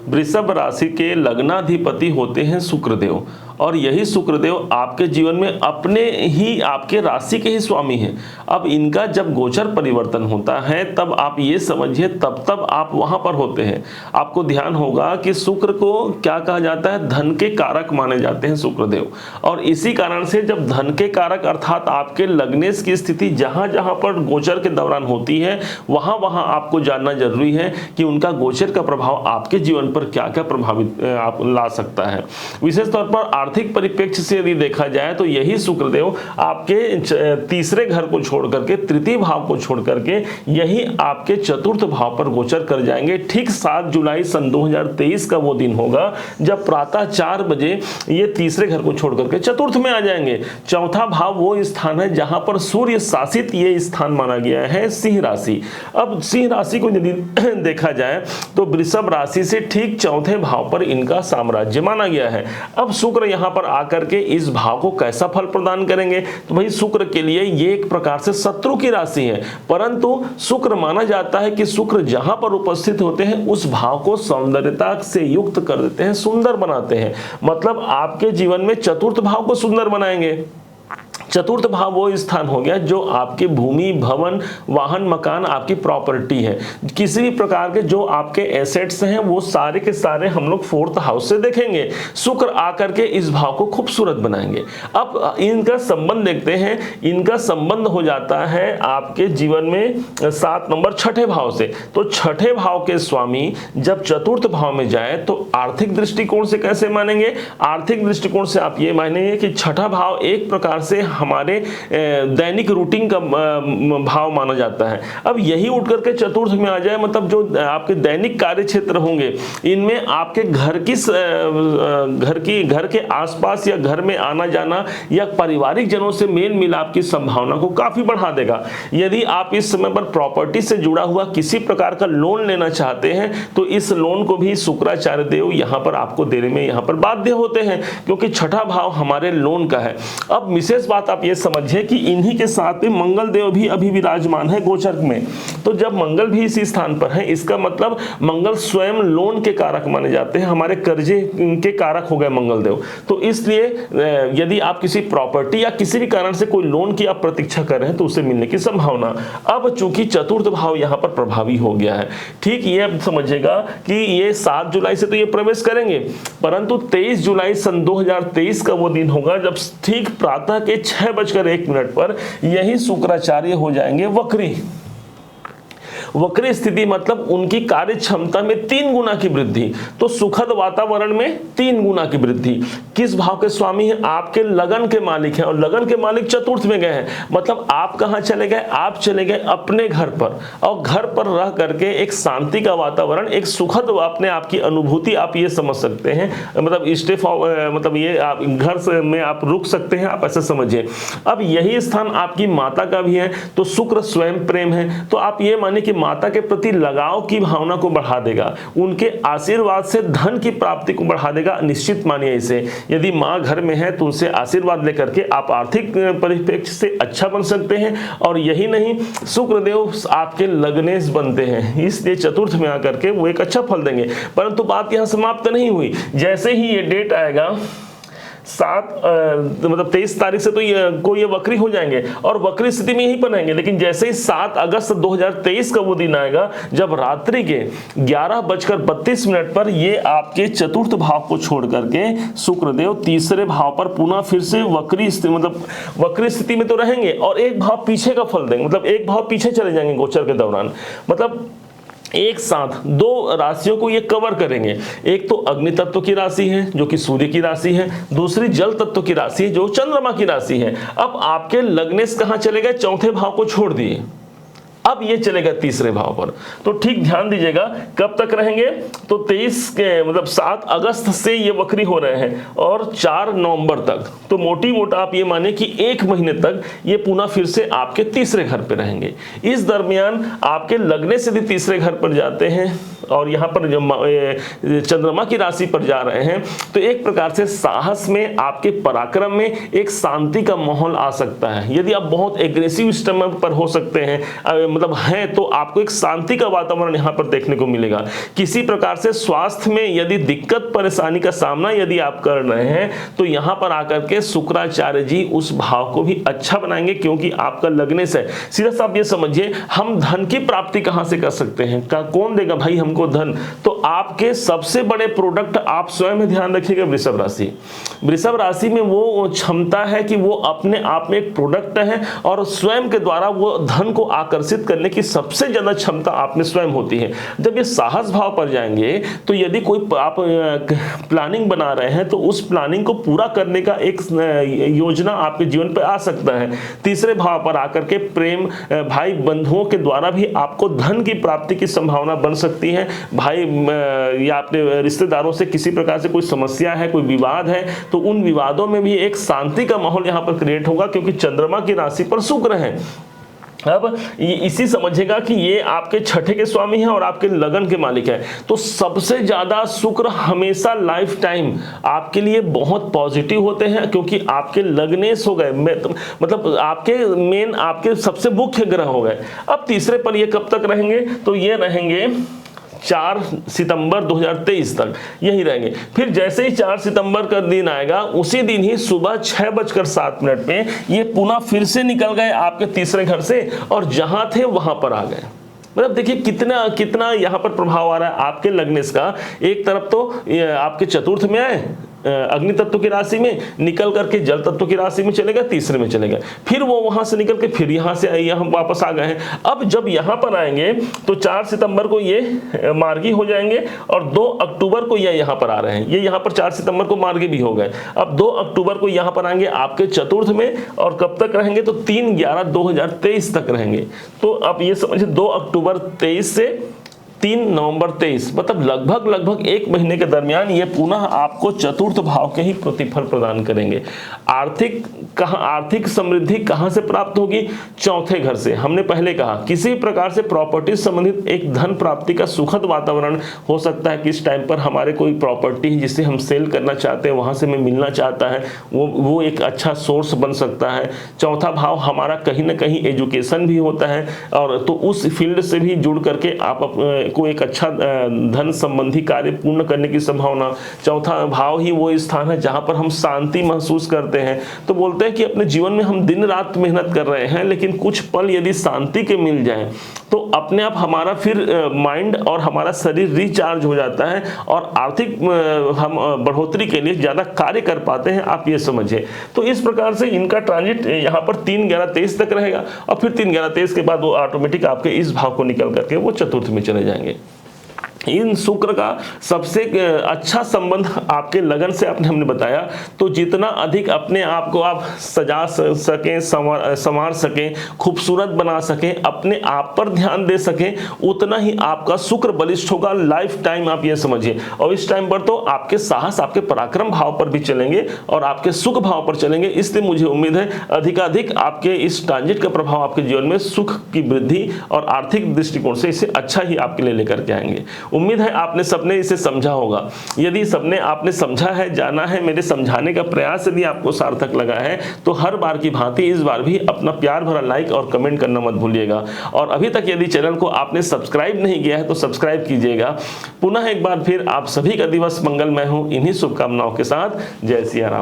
वृषभ राशि के लग्नाधिपति होते हैं शुक्रदेव, और यही शुक्रदेव आपके जीवन में अपने ही आपके राशि के ही स्वामी हैं। अब इनका जब गोचर परिवर्तन होता है तब आप ये समझिए तब आप वहां पर होते हैं। आपको ध्यान होगा कि शुक्र को क्या कहा जाता है, धन के कारक माने जाते हैं शुक्रदेव, और इसी कारण से जब धन के कारक अर्थात आपके लग्नेश की स्थिति जहां जहां पर गोचर के दौरान होती है वहां वहां आपको जानना जरूरी है कि उनका गोचर का प्रभाव आपके जीवन पर क्या क्या प्रभावित आप ला सकता है। विशेष तौर पर आर्थिक परिप्रेक्ष्य से यदि देखा जाए तो यही शुक्रदेव आपके तीसरे घर को छोड़ करके, तृतीय भाव को छोड़ करके यही आपके चतुर्थ भाव पर गोचर कर जाएंगे। ठीक 7 जुलाई सन 2023 का वो दिन होगा जब प्रातः 4 बजे ये तीसरे घर को छोड़ करके चतुर्थ में आ जाएंगे। चौथा भाव वो स्थान है जहां पर सूर्य शासित ये स्थान माना गया है, सिंह राशि। अब सिंह राशि को यदि देखा जाए तो वृषभ राशि से ठीक चौथे भाव पर इनका साम्राज्य माना गया है। अब शुक्र यहां पर आकर के इस भाव को कैसा फल प्रदान करेंगे, तो भाई शुक्र के लिए ये एक प्रकार से शत्रु की राशि है, परंतु शुक्र माना जाता है कि शुक्र जहां पर उपस्थित होते हैं उस भाव को सौंदर्यता से युक्त कर देते हैं, सुंदर बनाते हैं। मतलब आपके जीवन में चतुर्थ भाव को सुंदर बनाएंगे। चतुर्थ भाव वो स्थान हो गया जो आपके भूमि, भवन, वाहन, मकान, आपकी प्रॉपर्टी है। किसी भी प्रकार के जो आपके एसेट्स हैं वो सारे के सारे हम लोग फोर्थ हाउस से देखेंगे। शुक्र आकर के इस भाव को खूबसूरत बनाएंगे। अब इनका संबंध देखते हैं। इनका संबंध हो जाता है आपके जीवन में 7 नंबर छठे भाव से। तो छठे भाव के स्वामी जब चतुर्थ भाव में जाए तो आर्थिक दृष्टिकोण से कैसे मानेंगे? आर्थिक दृष्टिकोण से आप ये मानेंगे कि छठा भाव एक प्रकार से हमारे दैनिक रूटीन का भाव माना जाता है। अब यही उठ करके चतुर्थ में आ जाए, मतलब जो आपके दैनिक कार्य क्षेत्र होंगे इनमें आपके घर के आसपास या घर में आना जाना या पारिवारिक जनों से मेल मिलाप की संभावना को काफी बढ़ा देगा। यदि आप इस समय पर प्रॉपर्टी से जुड़ा हुआ किसी प्रकार का लोन लेना चाहते हैं तो इस लोन को भी शुक्राचार्य देव यहां पर आपको देने में यहां पर बाध्य होते हैं, क्योंकि छठा भाव हमारे लोन का है। अब विशेष बात आप ये समझिए कि इन्हीं के साथ में मंगल देव भी अभी विराजमान है गोचर में। तो जब मंगल भी इसी स्थान पर है इसका मतलब मंगल स्वयं लोन के कारक माने जाते हैं, हमारे कर्जे के कारक हो गए मंगल देव। तो इसलिए यदि आप किसी प्रॉपर्टी या किसी भी कारण से कोई लोन की आप प्रतीक्षा कर रहे हैं तो उसे मिलने की संभावना। अब चूंकि चतुर्थ भाव यहां पर प्रभावी हो गया है, ठीक ये अब समझिएगा कि ये 7 जुलाई से तो ये प्रवेश करेंगे, परंतु 23 जुलाई सन 2023 का वो दिन होगा जब ठीक प्रातः के 6:01 पर यही शुक्राचार्य हो जाएंगे वक्री। वक्री स्थिति मतलब उनकी कार्य क्षमता में 3 गुना की वृद्धि, तो सुखद वातावरण में 3 गुना की वृद्धि। किस भाव के स्वामी हैं? आपके लगन के मालिक हैं, और लगन के मालिक चतुर्थ में गए हैं। मतलब आप कहां चले गए? आप चले गए अपने घर पर, और घर पर रह करके एक शांति का वातावरण, एक सुखद अपने आपकी अनुभूति आप ये समझ सकते हैं। मतलब मतलब ये आप घर में आप रुक सकते हैं, आप ऐसा समझिए। अब यही स्थान आपकी माता का भी है, तो शुक्र स्वयं प्रेम है, तो आप ये माने कि माता के प्रति लगाव की भावना को बढ़ा देगा, उनके आशीर्वाद से धन की प्राप्ति को बढ़ा देगा। निश्चित मानिए इसे, यदि माँ घर में है तो उनसे आशीर्वाद लेकर के आप आर्थिक परिप्रेक्ष्य से अच्छा बन सकते हैं। और यही नहीं, शुक्रदेव आपके लग्नेश बनते हैं, इसलिए चतुर्थ में आकर के वो एक अच्छा फल देंगे। परंतु बात यहाँ समाप्त नहीं हुई। जैसे ही ये डेट आएगा 23 तारीख से तो ये वक्री हो जाएंगे और वक्री स्थिति में यही बनेंगे। लेकिन जैसे ही 7 अगस्त 2023 का वो दिन आएगा जब रात्रि के 11:32 पर ये आपके चतुर्थ भाव को छोड़ करके शुक्रदेव तीसरे भाव पर पुनः फिर से वक्री स्थिति में तो रहेंगे और एक भाव पीछे का फल देंगे, मतलब एक भाव पीछे चले जाएंगे गोचर के दौरान। मतलब एक साथ 2 राशियों को ये कवर करेंगे। एक तो अग्नि तत्व की राशि है जो कि सूर्य की राशि है, दूसरी जल तत्व की राशि है जो चंद्रमा की राशि है। अब आपके लग्नेश कहां चले गए? चौथे भाव को छोड़ दिए, अब ये चलेगा तीसरे भाव पर। तो ठीक ध्यान दीजिएगा कब तक रहेंगे, तो 7 अगस्त से ये वक्री हो रहे हैं और 4 नवंबर तक। तो मोटी मोटा आप ये माने कि 1 महीने तक ये पुनः फिर से आपके तीसरे घर पे रहेंगे। इस दरमियान आपके लगने से भी तीसरे घर पर जाते हैं और यहाँ पर चंद्रमा की राशि पर जा रहे हैं, तो एक प्रकार से साहस में, आपके पराक्रम में एक शांति का माहौल आ सकता है। यदि आप बहुत एग्रेसिव स्टैंड पर हो सकते हैं, मतलब हैं तो आपको एक शांति का वातावरण यहाँ पर देखने को मिलेगा। किसी प्रकार से स्वास्थ्य में यदि दिक्कत परेशानी का सामना यदि आप कर रहे हैं तो यहाँ पर आकर के शुक्राचार्य जी उस भाव को भी अच्छा बनाएंगे, क्योंकि आपका लगने से सीधा सा आप ये समझिए, हम धन की प्राप्ति कहाँ से कर सकते हैं, कौन देगा भाई हमको धन? तो आपके सबसे बड़े प्रोडक्ट आप स्वयं में ध्यान रखिएगा, वृषभ राशि। वृषभ राशि में वो क्षमता है कि वो अपने आप में एक प्रोडक्ट है और स्वयं के द्वारा वो धन को आकर्षित करने की सबसे ज्यादा क्षमता आप में स्वयं होती है। जब ये साहस भाव पर जाएंगे तो यदि कोई आप प्लानिंग बना रहे हैं तो उस प्लानिंग को पूरा करने का एक योजना आपके जीवन पर आ सकता है। तीसरे भाव पर आकर के प्रेम, भाई बंधुओं के द्वारा भी आपको धन की प्राप्ति की संभावना बन सकती है। भाई या अपने रिश्तेदारों से किसी प्रकार से कोई समस्या है, कोई विवाद है, तो उन विवादों में भी एक शांति का माहौल यहाँ पर क्रिएट होगा, क्योंकि चंद्रमा की राशि पर शुक्र है। अब इसी समझेगा कि ये आपके छठे के स्वामी हैं और आपके लगन के मालिक हैं, तो सबसे ज्यादा शुक्र हमेशा लाइफ टाइम आपके लिए बहुत पॉजिटिव होते हैं, क्योंकि आपके लगनेश हो गए, मतलब आपके मेन, आपके सबसे मुख्य ग्रह हो गए। अब तीसरे पर ये कब तक रहेंगे? तो ये रहेंगे 4 सितंबर 2023 तक यही रहेंगे। फिर जैसे ही 4 सितंबर का दिन आएगा उसी दिन ही सुबह 6:07 पे ये पुनः फिर से निकल गए आपके तीसरे घर से और जहां थे वहां पर आ गए। मतलब देखिए कितना कितना यहाँ पर प्रभाव आ रहा है आपके लगनेश का। एक तरफ तो आपके चतुर्थ में आए अग्नि तत्व की राशि में, निकल करके जल तत्व की राशि में चले गए, तीसरे में चले गए, फिर वो वहां से निकल के फिर यहाँ से यहाँ वापस आ गए हैं। अब जब यहाँ पर आएंगे तो 4 सितंबर को ये मार्गी हो जाएंगे और 2 अक्टूबर को ये यहाँ पर आ रहे हैं। ये यहाँ पर 4 सितंबर को मार्गी भी हो गए। अब 2 अक्टूबर को यहाँ पर आएंगे आपके चतुर्थ में, और कब तक रहेंगे? तो 3/11/2023 तक रहेंगे। तो आप ये समझिए 2 अक्टूबर 23 से 3 नवंबर 23, मतलब लगभग 1 महीने के दरमियान ये पुनः आपको चतुर्थ भाव के ही प्रतिफल प्रदान करेंगे। आर्थिक समृद्धि कहां से प्राप्त होगी? चौथे घर से। हमने पहले कहा किसी प्रकार से प्रॉपर्टी संबंधित एक धन प्राप्ति का सुखद वातावरण हो सकता है। किस टाइम पर हमारे कोई प्रॉपर्टी जिसे हम सेल करना चाहते हैं, वहां से हमें मिलना चाहता है, वो एक अच्छा सोर्स बन सकता है। चौथा भाव हमारा कहीं ना कहीं एजुकेशन भी होता है, और तो उस फील्ड से भी जुड़ करके आप को एक अच्छा धन संबंधी कार्य पूर्ण करने की संभावना। चौथा भाव ही वो स्थान है जहां पर हम शांति महसूस करते हैं। तो बोलते हैं कि अपने जीवन में हम दिन रात मेहनत कर रहे हैं, लेकिन कुछ पल यदि शांति के मिल जाए तो अपने आप हमारा फिर माइंड और हमारा शरीर रिचार्ज हो जाता है और आर्थिक हम बढ़ोतरी के लिए ज्यादा कार्य कर पाते हैं। आप ये समझिए। तो इस प्रकार से इनका ट्रांजिट यहाँ पर 3/11/23 तक रहेगा, और फिर 3/11/23 के बाद वो ऑटोमेटिक आपके इस भाव को निकल करके वो चतुर्थ में चले जाएंगे। इन शुक्र का सबसे अच्छा संबंध आपके लगन से आपने हमने बताया। तो जितना अधिक अपने आप को आप सजा सकें, संवार सकें, खूबसूरत बना सकें, अपने आप पर ध्यान दे सकें, उतना ही आपका शुक्र बलिष्ठ होगा लाइफ टाइम। आप ये समझिए। और इस टाइम पर तो आपके साहस, आपके पराक्रम भाव पर भी चलेंगे और आपके सुख भाव पर चलेंगे। इसलिए मुझे उम्मीद है अधिकाधिक आपके इस ट्रांजिट का प्रभाव आपके जीवन में सुख की वृद्धि और आर्थिक दृष्टिकोण से इसे अच्छा ही आपके लिए लेकर के आएंगे। उम्मीद है आपने सबने इसे समझा होगा। यदि सबने आपने समझा है, जाना है, मेरे समझाने का प्रयास यदि आपको सार्थक लगा है, तो हर बार की भांति इस बार भी अपना प्यार भरा लाइक और कमेंट करना मत भूलिएगा। और अभी तक यदि चैनल को आपने सब्सक्राइब नहीं किया है तो सब्सक्राइब कीजिएगा। पुनः एक बार फिर आप सभी का दिवस मंगलमय हो, इन्हीं शुभकामनाओं के साथ। जय सिया राम।